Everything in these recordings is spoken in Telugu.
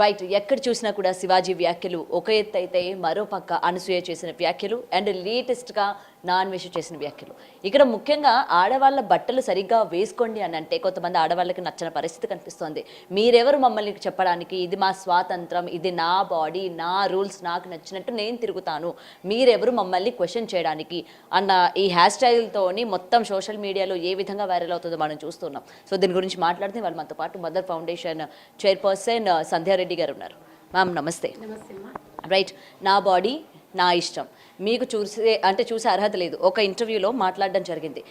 రైట్. ఎక్కడ చూసినా కూడా శివాజీ వ్యాఖ్యలు ఒక ఎత్తు అయితే, మరోపక్క అనసూయ చేసిన వ్యాఖ్యలు అండ్ లేటెస్ట్గా నాన్వేష చేసిన వ్యాఖ్యలు. ఇక్కడ ముఖ్యంగా ఆడవాళ్ళ బట్టలు సరిగ్గా వేసుకోండి అని అంటే కొంతమంది ఆడవాళ్ళకి నచ్చని పరిస్థితి కనిపిస్తోంది. మీరెవరు మమ్మల్ని చెప్పడానికి, ఇది మా స్వాతంత్రం, ఇది నా బాడీ, నా రూల్స్, నాకు నచ్చినట్టు నేను తిరుగుతాను, మీరెవరు మమ్మల్ని క్వశ్చన్ చేయడానికి అన్న ఈ హ్యాష్ ట్యాగ్లతోని మొత్తం సోషల్ మీడియాలో ఏ విధంగా వైరల్ అవుతుందో మనం చూస్తున్నాం. సో దీని గురించి మాట్లాడితే వాళ్ళు మనతో పాటు మదర్ ఫౌండేషన్ చైర్పర్సన్ సంధ్యారెడ్డి గారు ఉన్నారు. మ్యామ్ నమస్తే. రైట్. నా బాడీ నా ఇష్టం, మీకు చూసే అర్హత లేదు. ఒక ఇంటర్వ్యూలో మాట్లాడడం జరిగింది,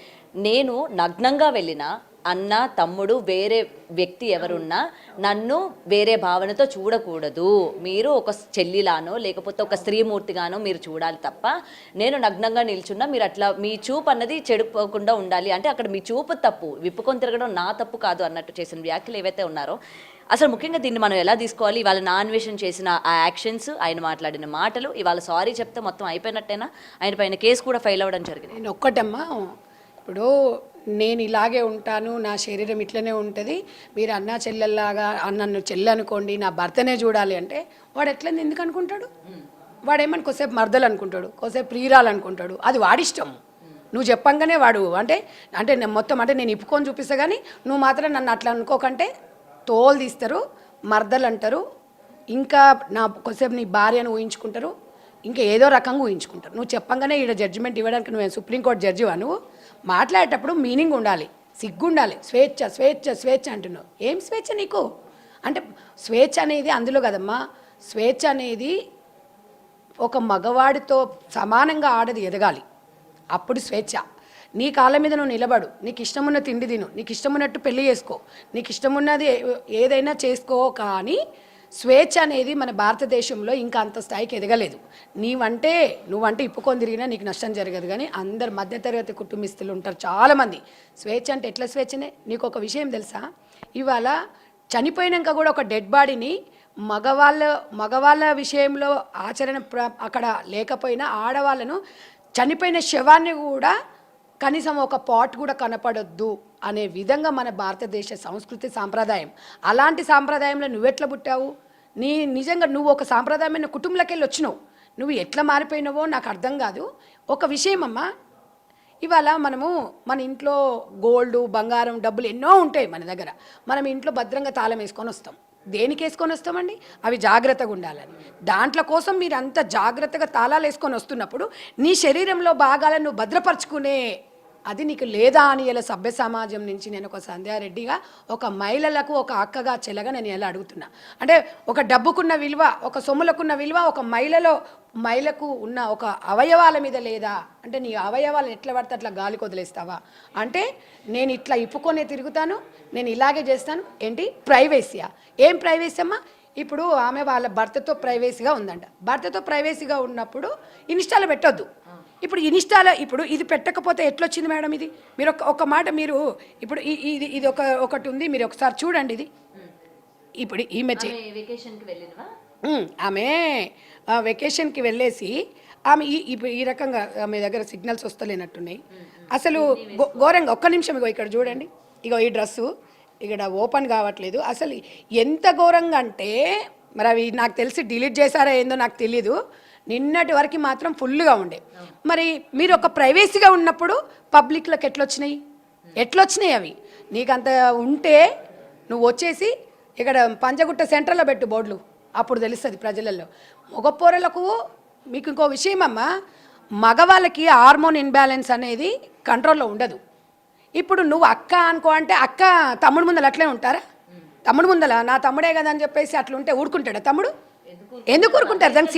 నేను నగ్నంగా వెళ్ళిన అన్న తమ్ముడు వేరే వ్యక్తి ఎవరున్నా నన్ను వేరే భావనతో చూడకూడదు, మీరు ఒక చెల్లిలానో లేకపోతే ఒక స్త్రీమూర్తిగానో మీరు చూడాలి తప్ప, నేను నగ్నంగా నిల్చున్నా మీరు అట్లా మీ చూపు అన్నది చెడిపోకుండా ఉండాలి అంటే అక్కడ మీ చూపు తప్పు, విప్పుకొని తిరగడం నా తప్పు కాదు అన్నట్టు చేసిన వ్యాఖ్యలు ఏవైతే ఉన్నారో అసలు ముఖ్యంగా దీన్ని మనం ఎలా తీసుకోవాలి? ఇవాళ నాన్వేషన్ చేసిన ఆ యాక్షన్స్, ఆయన మాట్లాడిన మాటలు, ఇవాళ సారీ చెప్తే మొత్తం అయిపోయినట్టేనా? ఆయన పైన కేసు కూడా ఫైల్ అవ్వడం జరిగింది. నేను ఒక్కటమ్మా, ఇప్పుడు నేను ఇలాగే ఉంటాను, నా శరీరం ఇట్లనే ఉంటుంది, మీరు అన్నా చెల్లెల్లాగా నన్ను చెల్లి అనుకోండి, నా భర్తనే చూడాలి అంటే వాడు ఎట్లా ఎందుకు అనుకుంటాడు? వాడేమని కొద్దిసేపు మర్దలు అనుకుంటాడు, కొద్దిసేపు ప్రియురాలు అనుకుంటాడు, అది వాడిష్టం. నువ్వు చెప్పంగానే వాడు అంటే మొత్తం అంటే నేను ఇప్పుకొని చూపిస్తా కానీ నువ్వు మాత్రం నన్ను అట్లా అనుకోకంటే తోలు తీస్తారు, మర్దలు అంటారు, ఇంకా నా కొద్దిసేపు నీ భార్యను ఊహించుకుంటారు, ఇంకా ఏదో రకంగా ఊహించుకుంటారు. నువ్వు చెప్పంగానే ఈడ జడ్జిమెంట్ ఇవ్వడానికి నువ్వు సుప్రీంకోర్టు జడ్జివా? నువ్వు మాట్లాడేటప్పుడు మీనింగ్ ఉండాలి, సిగ్గు ఉండాలి. స్వేచ్ఛ స్వేచ్ఛ స్వేచ్ఛ అంటున్నావు, ఏం స్వేచ్ఛ నీకు? అంటే స్వేచ్ఛ అనేది అందులో కదమ్మా, స్వేచ్ఛ అనేది ఒక మగవాడితో సమానంగా ఆడది ఎదగాలి, అప్పుడు స్వేచ్ఛ. నీ కాళ్ళ మీద నువ్వు నిలబడు, నీకు ఇష్టమున్న తిండి తిను, నీకు ఇష్టమున్నట్టు పెళ్లి చేసుకో, నీకు ఇష్టమున్నది ఏదైనా చేసుకో, కానీ స్వేచ్ఛ అనేది మన భారతదేశంలో ఇంకా అంత స్థాయికి ఎదగలేదు. నువ్వంటే ఇప్పుకొని తిరిగినా నీకు నష్టం జరగదు, కానీ అందరు మధ్యతరగతి కుటుంబస్తులు ఉంటారు చాలామంది. స్వేచ్ఛ అంటే ఎట్లా స్వేచ్ఛనే? నీకు ఒక విషయం తెలుసా, ఇవాళ చనిపోయినాక కూడా ఒక డెడ్ బాడీని మగవాళ్ళ విషయంలో ఆచరణ అక్కడ లేకపోయినా ఆడవాళ్ళను చనిపోయిన శవాన్ని కూడా కనీసం ఒక పాట్ కూడా కనపడొద్దు అనే విధంగా మన భారతదేశ సంస్కృతి సాంప్రదాయం. అలాంటి సాంప్రదాయంలో నువ్వెట్లా పుట్టావు? నిజంగా నువ్వు ఒక సాంప్రదాయమైన కుటుంబంలోకి వెళ్ళి వచ్చినావు, నువ్వు ఎట్లా మారిపోయినావో నాకు అర్థం కాదు. ఒక విషయం అమ్మా, ఇవాళ మన ఇంట్లో గోల్డ్, బంగారం, డబ్బులు ఎన్నో ఉంటాయి మన దగ్గర, మనం ఇంట్లో భద్రంగా తాళం వేసుకొని వస్తాం. దేనికి వేసుకొని వస్తామండి? అవి జాగ్రత్తగా ఉండాలని. దాంట్లో కోసం మీరు అంత జాగ్రత్తగా తాళాలు వేసుకొని వస్తున్నప్పుడు నీ శరీరంలో భాగాలను నువ్వు భద్రపరచుకునే అది నీకు లేదా అని ఇలా సభ్య సమాజం నుంచి నేను ఒక సంధ్యారెడ్డిగా, ఒక మహిళలకు ఒక అక్కగా చెల్లగా నేను ఎలా అడుగుతున్నా అంటే, ఒక డబ్బుకున్న విలువ, ఒక సొమ్ములకున్న విలువ ఒక మహిళకు ఉన్న ఒక అవయవాల మీద లేదా అంటే, నీ అవయవాలు ఎట్లా పడితే అట్లా గాలికి వదిలేస్తావా అంటే, నేను ఇట్లా ఇప్పుకొనే తిరుగుతాను, నేను ఇలాగే చేస్తాను. ఏంటి ప్రైవేసీయా? ఏం ప్రైవేసీ అమ్మా? ఇప్పుడు ఆమె వాళ్ళ భర్తతో ప్రైవేసీగా ఉందంట, భర్తతో ప్రైవేసీగా ఉన్నప్పుడు ఇన్స్టాలో పెట్టొద్దు. ఇప్పుడు ఇన్స్టాలో ఇప్పుడు ఇది పెట్టకపోతే ఎట్లొచ్చింది మేడం? ఇది మీరు ఒక మాట, మీరు ఇప్పుడు ఇది ఒకటి ఉంది, మీరు ఒకసారి చూడండి. ఇది ఇప్పుడు ఆమె వెకేషన్కి వెళ్ళేసి ఆమె ఈ రకంగా ఆమె దగ్గర సిగ్నల్స్ వస్తలేనట్టున్నాయి అసలు ఘోరంగా. ఒక్క నిమిషం, ఇగో ఇక్కడ చూడండి, ఇగో ఈ డ్రెస్సు ఇక్కడ ఓపెన్ కావట్లేదు. అసలు ఎంత ఘోరంగా అంటే, మరి అవి నాకు తెలిసి డిలీట్ చేశారా ఏందో నాకు తెలీదు, నిన్నటి వరకు మాత్రం ఫుల్గా ఉండే. మరి మీరు ఒక ప్రైవేసీగా ఉన్నప్పుడు పబ్లిక్లోకి ఎట్లొచ్చినాయి అవి? నీకంత ఉంటే నువ్వు వచ్చేసి ఇక్కడ పంజగుట్ట సెంటర్లో పెట్టు బోర్డులు, అప్పుడు తెలుస్తుంది ప్రజలలో. మగపోరలకు మీకు ఇంకో విషయం అమ్మా, మగవాళ్ళకి హార్మోన్ ఇన్బ్యాలెన్స్ అనేది కంట్రోల్లో ఉండదు. ఇప్పుడు నువ్వు అక్క అనుకో అంటే, అక్క తమ్ముడు ముందల అట్లే ఉంటారా? తమ్ముడు ముందల నా తమ్ముడే కదా అని చెప్పేసి అట్లా ఉంటే ఊరుకుంటాడా తమ్ముడు? ఎందుకు ఊరుకుంటారు? దానికి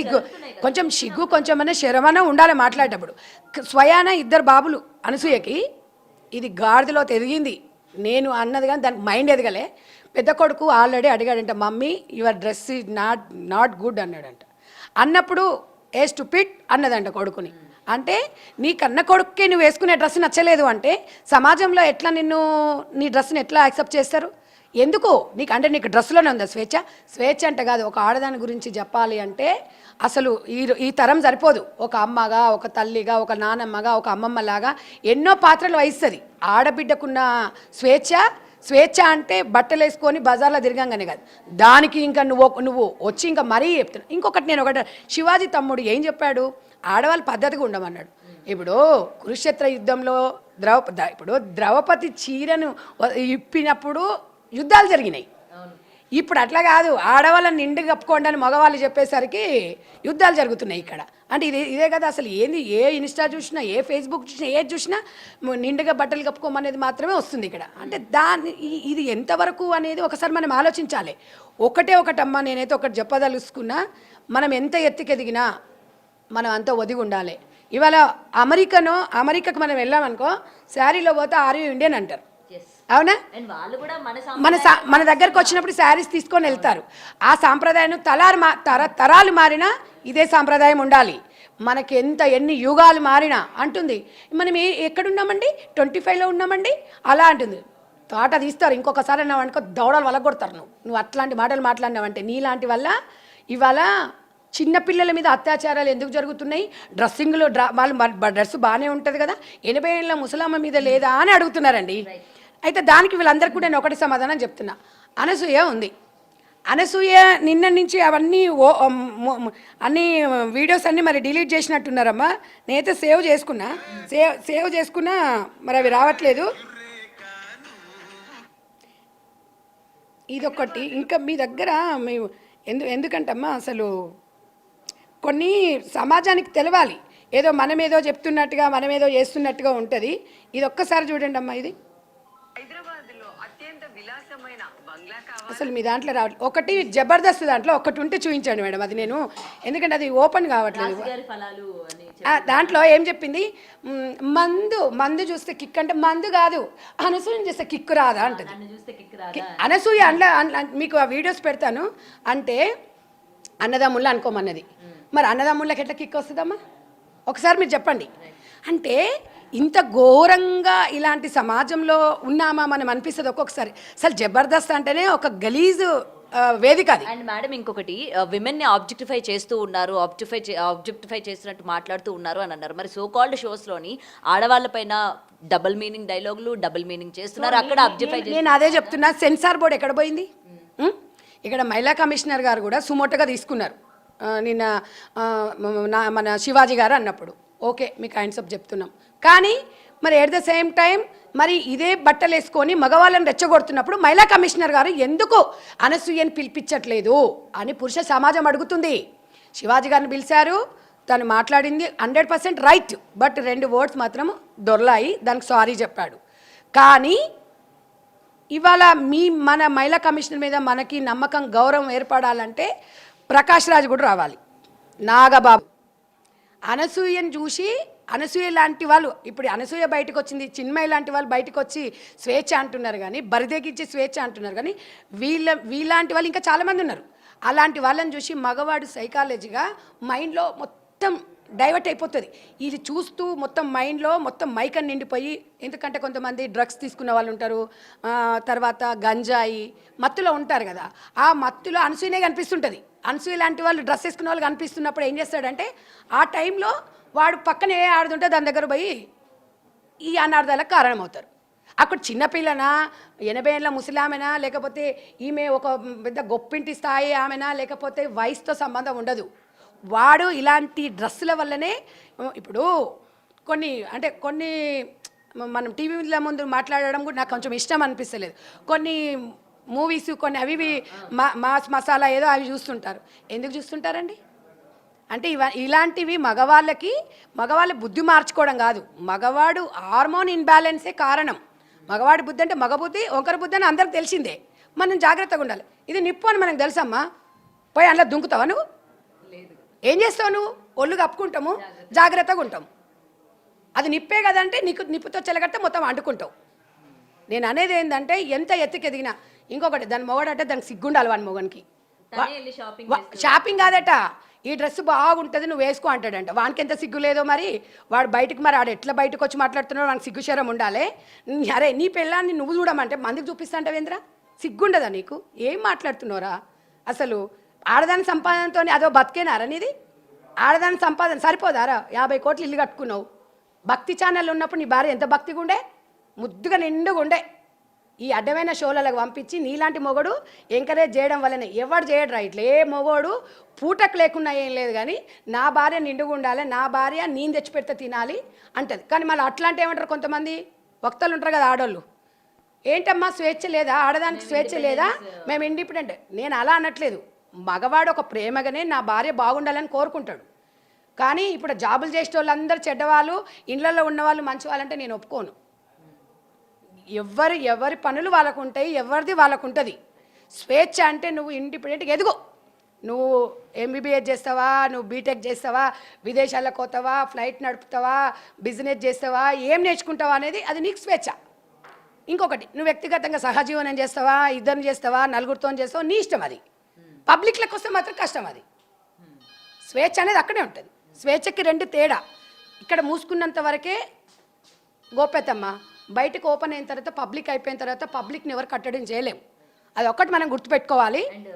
సిగ్గు కొంచెం శరమన ఉండాలి మాట్లాడేటప్పుడు. స్వయాన ఇద్దరు బాబులు అనసూయకి, ఇది గాడిదలో ఎదిగింది నేను అన్నది, కానీ దానికి మైండ్ ఎదగలే. పెద్ద కొడుకు ఆల్రెడీ అడిగాడంట, mummy your dress is not good అన్నాడంట. అన్నప్పుడు ఏ స్టూపిడ్ అన్నదంట కొడుకుని. అంటే నీ కన్న కొడుక్కి నువ్వు వేసుకునే డ్రెస్ నచ్చలేదు అంటే సమాజంలో ఎట్లా నీ డ్రెస్ని ఎట్లా యాక్సెప్ట్ చేస్తారు? ఎందుకు నీకు డ్రెస్లోనే ఉందా స్వేచ్ఛ? స్వేచ్ఛ అంటే కాదు, ఒక ఆడదాని గురించి చెప్పాలి అంటే అసలు ఈ తరం సరిపోదు. ఒక అమ్మగా, ఒక తల్లిగా, ఒక నానమ్మగా, ఒక అమ్మమ్మలాగా ఎన్నో పాత్రలు వహిస్తుంది. ఆడబిడ్డకున్న స్వేచ్ఛ స్వేచ్ఛ అంటే బట్టలు వేసుకొని బజార్లో తిరగంగానే కాదు, దానికి ఇంకా నువ్వు వచ్చి ఇంకా మరీ చెప్తున్నావు. ఇంకొకటి నేను ఒకటి, శివాజీ తమ్ముడు ఏం చెప్పాడు, ఆడవాళ్ళు పద్ధతిగా ఉండమన్నాడు. ఇప్పుడు కురుక్షేత్ర యుద్ధంలో ద్రౌపది చీరను ఇప్పినప్పుడు యుద్ధాలు జరిగినాయి. ఇప్పుడు అట్లా కాదు, ఆడవాళ్ళని నిండు కప్పుకోండి అని మగవాళ్ళు చెప్పేసరికి యుద్ధాలు జరుగుతున్నాయి ఇక్కడ. అంటే ఇదే కదా అసలు ఏంది, ఏ ఇన్స్టా చూసినా, ఏ ఫేస్బుక్ చూసినా, ఏది చూసినా నిండుగా బట్టలు కప్పుకోమనేది మాత్రమే వస్తుంది ఇక్కడ. అంటే ఇది ఎంతవరకు అనేది ఒకసారి మనం ఆలోచించాలి. ఒకటమ్మా, నేనైతే ఒకటి చెప్పదలుచుకున్నా, మనం ఎంత ఎత్తుకెదిగినా మనం అంతా ఒదిగి ఉండాలి. ఇవాళ అమెరికాకు మనం వెళ్ళామనుకో, శారీలో పోతే ఆర్ యు ఇండియన్ అంటారు, అవునా? మన దగ్గరకు వచ్చినప్పుడు శారీస్ తీసుకొని వెళ్తారు. ఆ సాంప్రదాయం తరాలు మారినా ఇదే సాంప్రదాయం ఉండాలి. మనకి ఎన్ని యుగాలు మారినా అంటుంది. మనం ఎక్కడున్నామండి, 25లో ఉన్నామండి అలా అంటుంది. తోట తీస్తారు, ఇంకొకసారి అన్నావనుకో దౌడలు వలగొడతారు. నువ్వు అట్లాంటి మాటలు మాట్లాడినావంటే నీలాంటి వల్ల ఇవాళ చిన్నపిల్లల మీద అత్యాచారాలు ఎందుకు జరుగుతున్నాయి? డ్రెస్సింగ్లో వాళ్ళు డ్రెస్ బాగానే ఉంటుంది కదా, 80 ఏళ్ళ ముసలమ్మ మీద లేదా అని అడుగుతున్నారండి. అయితే దానికి వీళ్ళందరికీ కూడా నేను ఒకటి సమాధానం చెప్తున్నా. అనసూయ ఉంది. అనసూయ నిన్న నుంచి అవన్నీ అన్ని వీడియోస్ అన్నీ మరి డిలీట్ చేసినట్టున్నారమ్మా. నేనైతే సేవ్ చేసుకున్నా మరి అవి రావట్లేదు. ఇదొకటి. ఇంకా మీ దగ్గర ఎందుకంటమ్మా అసలు కొన్ని సమాజానికి తెలవాలి. ఏదో మనమేదో చెప్తున్నట్టుగా మనమేదో చేస్తున్నట్టుగా ఉంటుంది. ఇది ఒక్కసారి చూడండి అమ్మా. ఇది అసలు మీ దాంట్లో రావట్లేదు. ఒకటి జబర్దస్త్ దాంట్లో ఒకటి ఉంటే చూపించండి మేడం. అది నేను ఎందుకంటే అది ఓపెన్ కావట్లేదు. దాంట్లో ఏం చెప్పింది, మందు చూస్తే కిక్ అంటే మందు కాదు, అనసూయని చూస్తే కిక్కు రాదా అంటది. అనసూయ మీకు ఆ వీడియోస్ పెడతాను. అంటే అన్నదమ్ముళ్ళు అనుకోమన్నది. మరి అన్నదమ్ముళ్ళకి ఎట్లా కిక్ వస్తుందమ్మా ఒకసారి మీరు చెప్పండి. అంటే ఇంత ఘోరంగా ఇలాంటి సమాజంలో ఉన్నామా మనం అనిపిస్తుంది ఒక్కొక్కసారి. అసలు జబర్దస్త్ అంటేనే ఒక గలీజు వేదిక అది. అండ్ మేడం ఇంకొకటి, విమెన్ని ఆబ్జెక్టిఫై చేస్తూ ఉన్నారు, ఆబ్జెక్టిఫై చేస్తున్నట్టు మాట్లాడుతూ ఉన్నారు అని అన్నారు. మరి సో కాల్డ్ షోస్లోని ఆడవాళ్ళపైన డబుల్ మీనింగ్ డైలాగులు, డబుల్ మీనింగ్ చేస్తున్నారు. అక్కడ ఆబ్జెక్టిఫై నేను అదే చెప్తున్నా. సెన్సార్ బోర్డు ఎక్కడ పోయింది? ఇక్కడ మహిళా కమిషనర్ గారు కూడా సుమోటోగా తీసుకున్నారు నిన్న మన శివాజీ గారు అన్నప్పుడు. ఓకే, మీకు హ్యాండ్సప్ చెప్తున్నాం. కానీ మరి ఎట్ ద సేమ్ టైం మరి ఇదే బట్టలు వేసుకొని మగవాళ్ళని రెచ్చగొడుతున్నప్పుడు మహిళా కమిషనర్ గారు ఎందుకు అనసూయని పిలిపించట్లేదు అని పురుష సమాజం అడుగుతుంది. శివాజీ గారిని పిలిచారు, తను మాట్లాడింది 100% రైట్. బట్ 2 వర్డ్స్ మాత్రం దొరలాయి, దానికి సారీ చెప్పాడు. కానీ ఇవాళ మన మహిళా కమిషనర్ మీద మనకి నమ్మకం, గౌరవం ఏర్పడాలంటే ప్రకాష్ రాజ్ కూడా రావాలి, నాగబాబు. అనసూయను చూసి అనసూయ లాంటి వాళ్ళు, ఇప్పుడు అనసూయ బయటకు వచ్చింది, చిన్మయ్య లాంటి వాళ్ళు బయటకు వచ్చి స్వేచ్ఛ అంటున్నారు, కానీ బరిదెగించి స్వేచ్ఛ అంటున్నారు. కానీ వీళ్ళంటి వాళ్ళు ఇంకా చాలామంది ఉన్నారు. అలాంటి వాళ్ళని చూసి మగవాడు సైకాలజీగా మైండ్లో మొత్తం డైవర్ట్ అయిపోతుంది. ఇది చూస్తూ మొత్తం మైండ్లో మొత్తం మైకన్ నిండిపోయి, ఎందుకంటే కొంతమంది డ్రగ్స్ తీసుకున్న వాళ్ళు ఉంటారు, తర్వాత గంజాయి మత్తులో ఉంటారు కదా, ఆ మత్తులో అనసూయనే కనిపిస్తుంటుంది. అనసూయ లాంటి వాళ్ళు డ్రెస్ వేసుకున్న వాళ్ళు కనిపిస్తున్నప్పుడు ఏం చేస్తాడంటే ఆ టైంలో వాడు పక్కన ఏ ఆడుతుంటే దాని దగ్గర పోయి ఈ అనార్థాలకు కారణమవుతారు. అక్కడ చిన్నపిల్లనా, 80 ఏళ్ళ ముసలామెనా, లేకపోతే ఈమె ఒక పెద్ద గొప్పింటి స్థాయి ఆమెనా, లేకపోతే వయసుతో సంబంధం ఉండదు. వాడు ఇలాంటి డ్రెస్సుల వల్లనే ఇప్పుడు కొన్ని మనం టీవీల ముందు మాట్లాడడం కూడా నాకు కొంచెం ఇష్టం అనిపిస్తలేదు. కొన్ని మూవీస్ కొన్ని అవి మాస్ మసాలా ఏదో అవి చూస్తుంటారు. ఎందుకు చూస్తుంటారండి అంటే ఇలాంటివి మగవాళ్ళ బుద్ధి మార్చుకోవడం కాదు, మగవాడు హార్మోన్ ఇన్బ్యాలెన్సే కారణం. మగవాడి బుద్ధి అంటే మగ బుద్ధి, ఒకరి బుద్ధి అని అందరికి తెలిసిందే. మనం జాగ్రత్తగా ఉండాలి. ఇది నిప్పు అని మనకు తెలుసమ్మా. పోయి అందులో దుంకుతావా నువ్వు? ఏం చేస్తావు నువ్వు? ఒళ్ళు కప్పుకుంటాము, జాగ్రత్తగా ఉంటాము. అది నిప్పే కదంటే నిప్పుతో చెలగట్టే మొత్తం అంటుకుంటావు. నేను అనేది ఏంటంటే ఎంత ఎత్తుకెదిగినా ఇంకొకటి, దాని మొగడంటే దానికి సిగ్గుండాలి. వాని మొగనికి షాపింగ్ కాదట, ఈ డ్రెస్ బాగుంటుంది నువ్వు వేసుకో అంటాడంట. వానికి ఎంత సిగ్గు లేదో మరి. వాడు బయటకు మరి ఆడు ఎట్లా బయటకు వచ్చి మాట్లాడుతున్నాడు, వానికి సిగ్గు శరం ఉండాలి. అరే నీ పెళ్ళాన్ని నువ్వు చూడమంటే మందికి చూపిస్తాంటావేంద్రా? సిగ్గుండదా నీకు? ఏం మాట్లాడుతున్నారా అసలు? ఆడదాని సంపాదనతో అదో బతికేనారా నీది? ఆడదాని సంపాదన సరిపోదారా? 50 కోట్లు ఇల్లు కట్టుకున్నావు. భక్తి ఛానల్ ఉన్నప్పుడు నీ భార్య ఎంత భక్తిగా ఉండే, ముద్దుగా నిండుగా ఉండే. ఈ అడ్డమైన షోలకు పంపించి నీలాంటి మొగడు ఎంకరేజ్ చేయడం వల్లనే ఎవడు చేయడు రా ఇట్లా. ఏ మొగోడు పూటకు లేకున్నా ఏం లేదు కానీ నా భార్య నిండుగా ఉండాలి, నా భార్య నేను తెచ్చిపెడితే తినాలి అంటది. కానీ మళ్ళీ అట్లాంటి ఏమంటారు కొంతమంది వక్తలు ఉంటారు కదా ఆడోళ్ళు, ఏంటమ్మా స్వేచ్ఛ లేదా, ఆడదానికి స్వేచ్ఛ లేదా, మేము ఇండిపెండెంట్. నేను అలా అనట్లేదు, మగవాడు ఒక ప్రేమగానే నా భార్య బాగుండాలని కోరుకుంటాడు. కానీ ఇప్పుడు జాబులు చేసే వాళ్ళందరూ చెడ్డవాళ్ళు, ఇళ్ళల్లో ఉన్నవాళ్ళు మంచి వాళ్ళంటే నేను ఒప్పుకోను. ఎవరి పనులు వాళ్ళకు ఉంటాయి, ఎవరిది వాళ్ళకు ఉంటుంది. స్వేచ్ఛ అంటే నువ్వు ఇండిపెండెంట్గా ఎదుగు. నువ్వు ఎంబీబీఎస్ చేస్తావా, నువ్వు బీటెక్ చేస్తావా, విదేశాలకు పోతావా, ఫ్లైట్ నడుపుతావా, బిజినెస్ చేస్తావా, ఏం నేర్చుకుంటావా అనేది అది నీకు స్వేచ్ఛ. ఇంకొకటి, నువ్వు వ్యక్తిగతంగా సహజీవనం చేస్తావా, ఇద్దరిని చేస్తావా, నలుగురితో చేస్తావా, నీ ఇష్టం. అది పబ్లిక్లకు వస్తే మాత్రం కష్టం. అది స్వేచ్ఛ అనేది అక్కడే ఉంటుంది. స్వేచ్ఛకి రెండు తేడా. ఇక్కడ మూసుకున్నంత వరకే గోప్యతమ్మ, బయటకు ఓపెన్ అయిన తర్వాత పబ్లిక్ అయిపోయిన తర్వాత పబ్లిక్ని ఎవరు కట్టడం చేయలేము. అది ఒక్కటి మనం గుర్తుపెట్టుకోవాలి. అండ్